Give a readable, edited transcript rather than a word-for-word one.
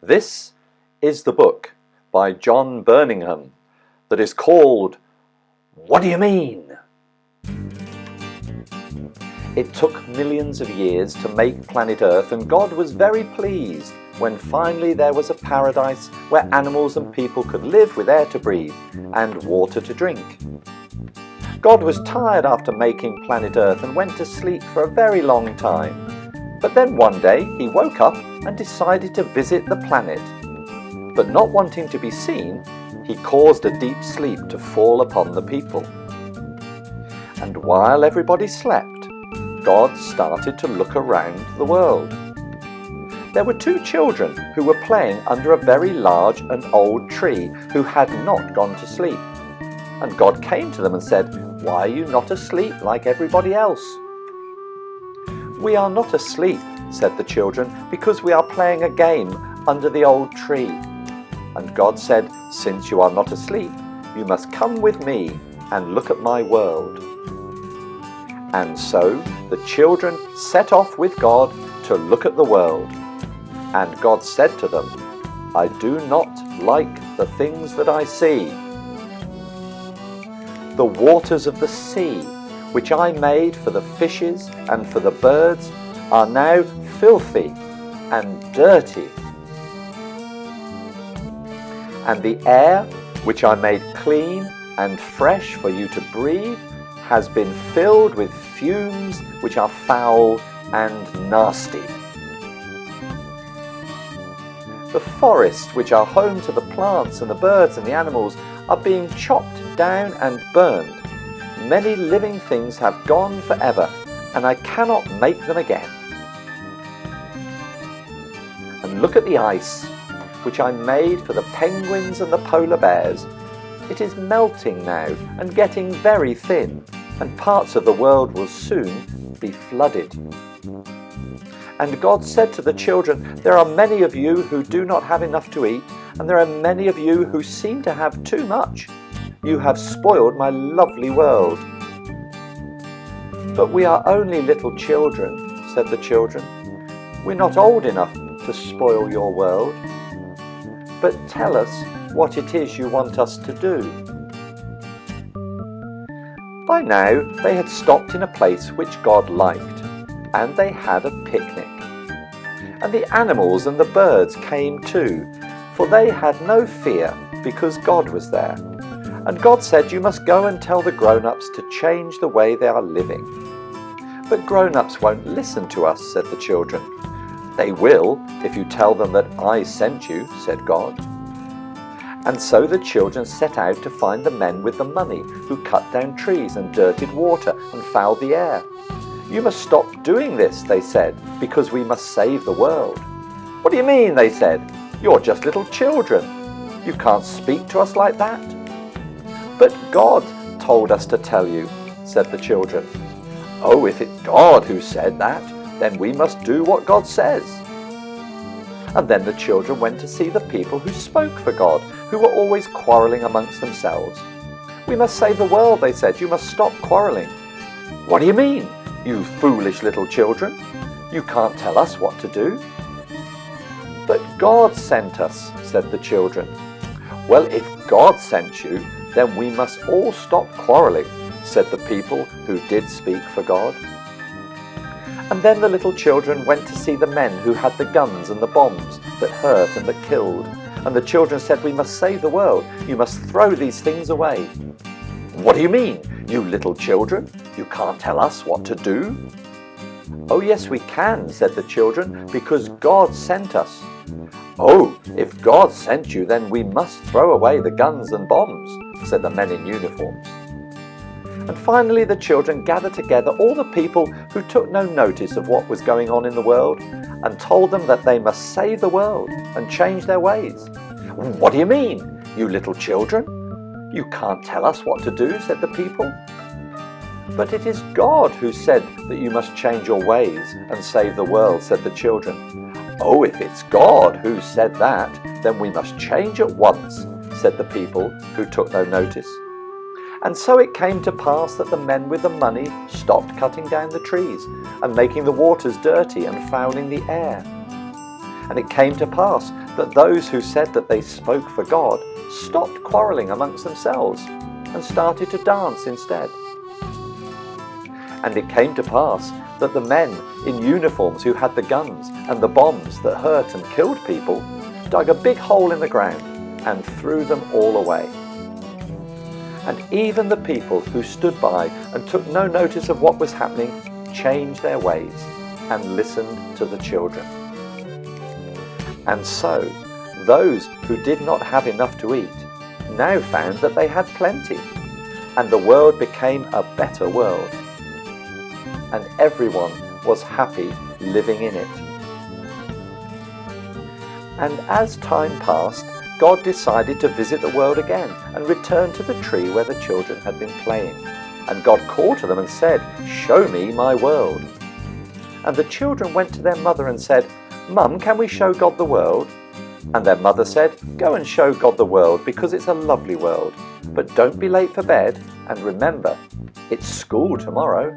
This is the book by John Birmingham that is called Whadayamean. It took millions of years to make planet Earth, and God was very pleased when finally there was a paradise where animals and people could live with air to breathe and water to drink. God was tired after making planet Earth and went to sleep for a very long time. But then one day he woke up and decided to visit the planet. But not wanting to be seen, he caused a deep sleep to fall upon the people. And while everybody slept, God started to look around the world. There were two children who were playing under a very large and old tree who had not gone to sleep. And God came to them and said, "Why are you not asleep like everybody else?" "We are not asleep," said the children, "because we are playing a game under the old tree." And God said, "Since you are not asleep, you must come with me and look at my world." And so the children set off with God to look at the world. And God said to them, "I do not like the things that I see. The waters of the sea, which I made for the fishes and for the birds, are now filthy and dirty. And the air, which I made clean and fresh for you to breathe, has been filled with fumes which are foul and nasty. The forests, which are home to the plants and the birds and the animals, are being chopped down and burned. Many living things have gone forever, and I cannot make them again. And look at the ice, which I made for the penguins and the polar bears. It is melting now and getting very thin, and parts of the world will soon be flooded." And God said to the children, "There are many of you who do not have enough to eat, and there are many of you who seem to have too much. You have spoiled my lovely world." "But we are only little children," said the children. "We're not old enough to spoil your world. But tell us what it is you want us to do." By now they had stopped in a place which God liked, and they had a picnic. And the animals and the birds came too, for they had no fear because God was there. And God said, "You must go and tell the grown-ups to change the way they are living." "But grown-ups won't listen to us," said the children. "They will if you tell them that I sent you," said God. And so the children set out to find the men with the money who cut down trees and dirtied water and fouled the air. "You must stop doing this," they said, "because we must save the world." "What do you mean?" they said. "You're just little children. You can't speak to us like that." "But God told us to tell you," said the children. "Oh, if it's God who said that, then we must do what God says." And then the children went to see the people who spoke for God, who were always quarrelling amongst themselves. "We must save the world," they said. "You must stop quarrelling." "What do you mean, you foolish little children? You can't tell us what to do." "But God sent us," said the children. "Well, if God sent you, then we must all stop quarrelling," said the people who did speak for God. And then the little children went to see the men who had the guns and the bombs that hurt and that killed. And the children said, "We must save the world. You must throw these things away." "What do you mean, you little children? You can't tell us what to do." "Oh, yes, we can," said the children, "because God sent us." "Oh, if God sent you, then we must throw away the guns and bombs," said the men in uniforms. And finally the children gathered together all the people who took no notice of what was going on in the world and told them that they must save the world and change their ways. "What do you mean, you little children? You can't tell us what to do," said the people. "But it is God who said that you must change your ways and save the world," said the children. "Oh, if it's God who said that, then we must change at once," said the people who took no notice. And so it came to pass that the men with the money stopped cutting down the trees and making the waters dirty and fouling the air. And it came to pass But those who said that they spoke for God stopped quarrelling amongst themselves and started to dance instead. And it came to pass that the men in uniforms who had the guns and the bombs that hurt and killed people dug a big hole in the ground and threw them all away. And even the people who stood by and took no notice of what was happening changed their ways and listened to the children. And so, those who did not have enough to eat now found that they had plenty, and the world became a better world. And everyone was happy living in it. And as time passed, God decided to visit the world again and return to the tree where the children had been playing. And God called to them and said, "Show me my world." And the children went to their mother and said, "Mum, can we show God the world?" And their mother said, "Go and show God the world, because it's a lovely world. But don't be late for bed, and remember, it's school tomorrow."